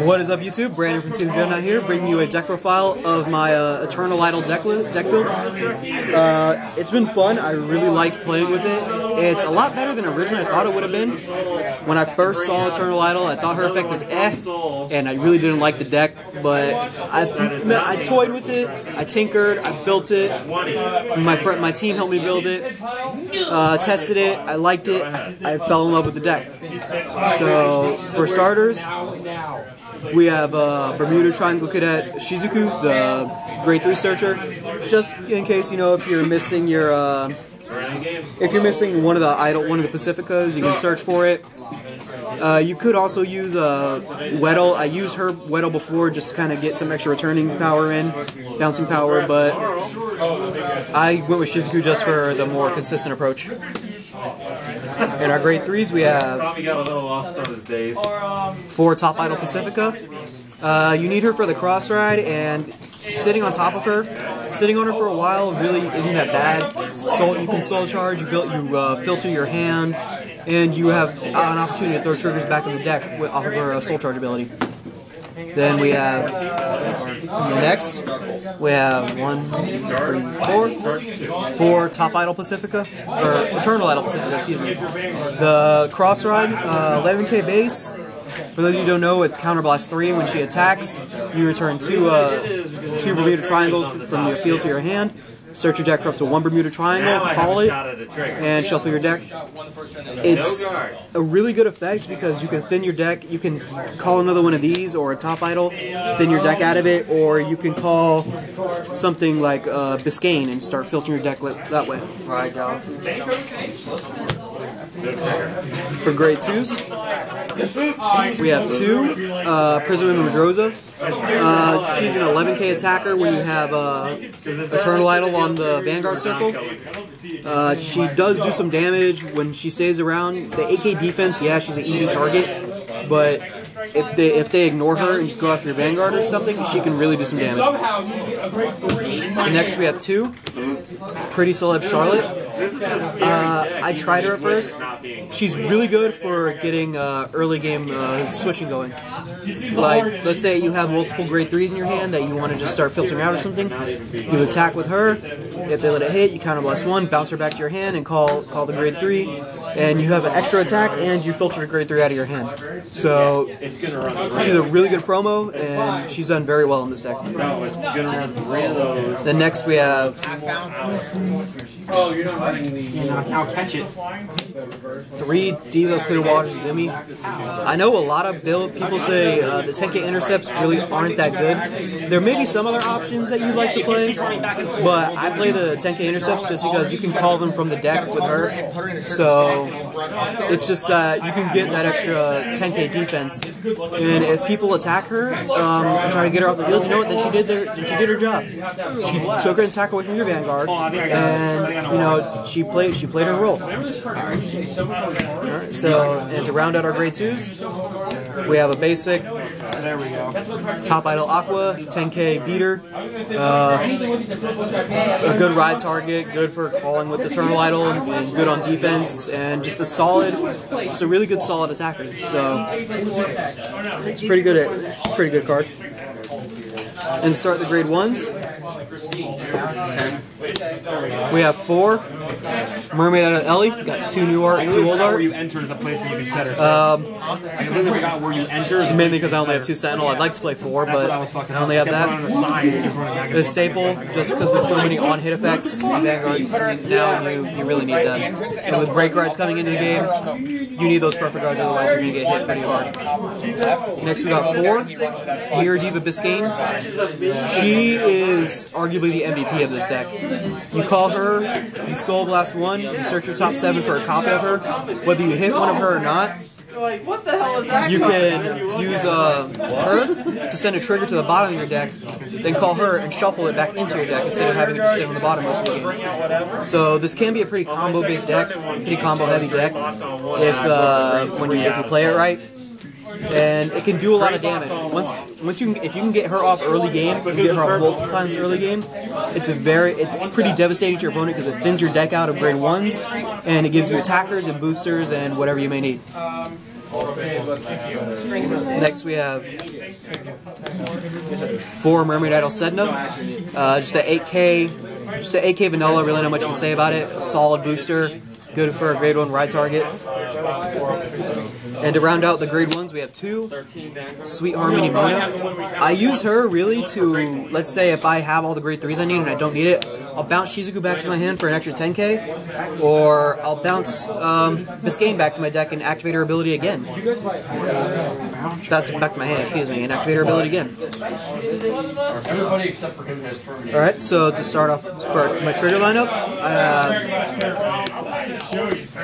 What is up, YouTube? Brandon from Team Dreadnaught here, bringing you a deck profile of my Eternal Idol deck build. It's been fun. I really like playing with it. It's a lot better than originally I thought it would have been. When I first saw Eternal Idol, I thought her effect was and I really didn't like the deck, but I toyed with it, I tinkered, I built it, my team helped me build it, tested it, I liked it, I fell in love with the deck. So, for starters, we have Bermuda Triangle Cadet Shizuku, the Grade 3 searcher. Just in case, you know, if you're missing your one of the Pacificas, you can search for it. You could also use Weddle. I used her Weddle before just to kind of get some extra returning power in, bouncing power, but I went with Shizuku just for the more consistent approach. In our Grade 3s, we have 4 Top Idol Pacifica. You need her for the cross ride, and sitting on top of her, sitting on her for a while really isn't that bad. So you can soul charge, you filter your hand, and you have an opportunity to throw triggers back in the deck off of her soul charge ability. Then we have, next, we have 4 Top Idol Pacifica, or Eternal Idol Pacifica, excuse me. The Cross Ride, 11k base. For those of you who don't know, it's Counterblast 3. When she attacks, you return two Bermuda Triangles from your field to your hand. Search your deck for up to 1 Bermuda Triangle, call it, and shuffle your deck. It's a really good effect because you can thin your deck. You can call another one of these or a Top Idol, thin your deck out of it, or you can call something like Biscayne and start filtering your deck that way. For Grade 2s, we have 2 Prism and Madroza. She's an 11k attacker when you have Eternal Idol on the Vanguard circle. She does do some damage when she stays around. The 8k defense, yeah, she's an easy target, but if they ignore her and just go after your Vanguard or something, she can really do some damage. Next we have 2 Pretty Celeb Charlotte. I tried her at first. She's really good for getting early game switching going. Like, let's say you have multiple Grade 3s in your hand that you want to just start filtering out or something. You attack with her. If they let it hit, you counterblast 1, bounce her back to your hand, and call the Grade 3. And you have an extra attack, and you filter a Grade 3 out of your hand. So, she's a really good promo, and she's done very well in this deck. Then next we have... Oh, you're not running the... I'll catch it. 3 Diva Clearwater Zumi. I know a lot of people say the 10k intercepts really aren't that good. There may be some other options that you'd like to play, but I play the 10k intercepts just because you can call them from the deck with her. So it's just that you can get that extra 10k defense. And if people attack her and try to get her off the field, you know what? Then she did her job. She took an attack away from your Vanguard, and you know she played her role. Alright, so, and to round out our Grade 2s, we have a basic, there we go, Top Idol Aqua, 10k beater, a good ride target, good for calling with Eternal Idol, and good on defense, and just a really good solid attacker. So, it's pretty good card. And to start the Grade 1s, we have 4 Mermaid out of Ellie. Got 2 new art, 2 old art. Where you enter is a place where you can set her. I completely forgot where you enter. Mainly because I only have 2 Sentinel. I'd like to play 4, but I only have that. The staple, just because with so many on-hit effects in Vanguards, now you really need that. And with break guards coming into the game, you need those perfect guards, otherwise you're going to get hit pretty hard. Next we got 4 Mirror Diva Biscayne. She is arguably the MVP of this deck. You call her, you Soul Blast 1, you search your top 7 for a copy of her. Whether you hit one of her or not, you can use her to send a trigger to the bottom of your deck, then call her and shuffle it back into your deck instead of having it just sit on the bottom most of the game. So this can be a pretty combo-based deck, pretty combo-heavy deck if you play it right. And it can do a lot of damage. If you can get her off early game, you get her off multiple times early game, it's pretty devastating to your opponent because it thins your deck out of Grade 1s, and it gives you attackers and boosters and whatever you may need. Next we have 4 Mermaid Idol Sedna. Just an 8K vanilla, really not much you can say about it. A solid booster, good for a grade 1 ride target. And to round out the grade 1s, we have 2 Sweet Harmony Mona. I use her really to, let's say if I have all the grade 3s I need and I don't need it, I'll bounce Shizuku back to my hand for an extra 10k, or I'll bounce Biscayne back to my deck and activate her ability again. That's back to my hand, excuse me, and activate her ability again. Alright, so to start off for my trigger lineup, I have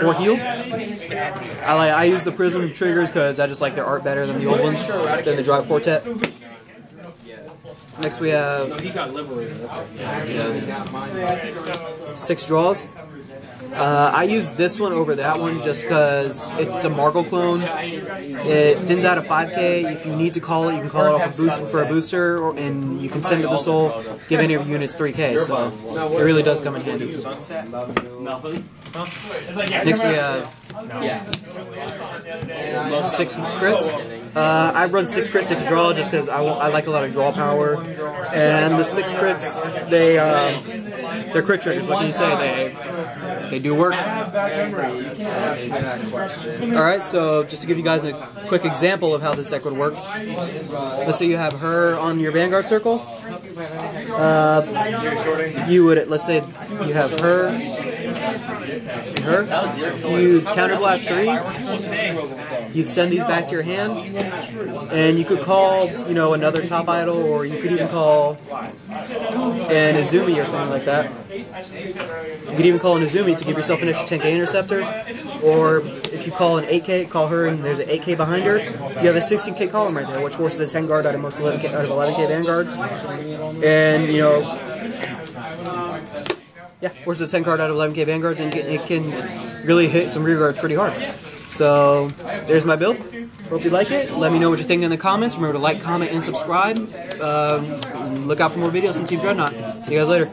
4 heals. I use the Prism triggers because I just like their art better than the old ones, than the Drive Quartet. Next we have 6 draws. I use this one over that one just because it's a Margle clone. It thins out of 5k. If you need to call it, you can call it off a boost for a booster, and you can send it to the soul, give any of your units 3k, so it really does come in handy. Next we have 6 crits. I run 6 crits, 6 draw just because I like a lot of draw power. And the 6 crits, they're crit triggers. What can you say? They do work. Alright, so just to give you guys a quick example of how this deck would work. Let's say you have her on your Vanguard circle. You would, let's say you have her. You counterblast 3. You'd send these back to your hand, and you could call, you know, another top idol, or you could even call an Izumi or something like that. You could even call an Izumi to give yourself an extra 10k interceptor, or if you call an 8k, call her and there's an 8k behind her, you have a 16k column right there, which forces a 10 guard out of most 11k, out of 11k vanguards, and you know, yeah, forces a 10 card out of 11k vanguards, and it can really hit some rear guards pretty hard. So there's my build. Hope you like it. Let me know what you think in the comments. Remember to like, comment, and subscribe. Look out for more videos from Team Dreadnaught. See you guys later.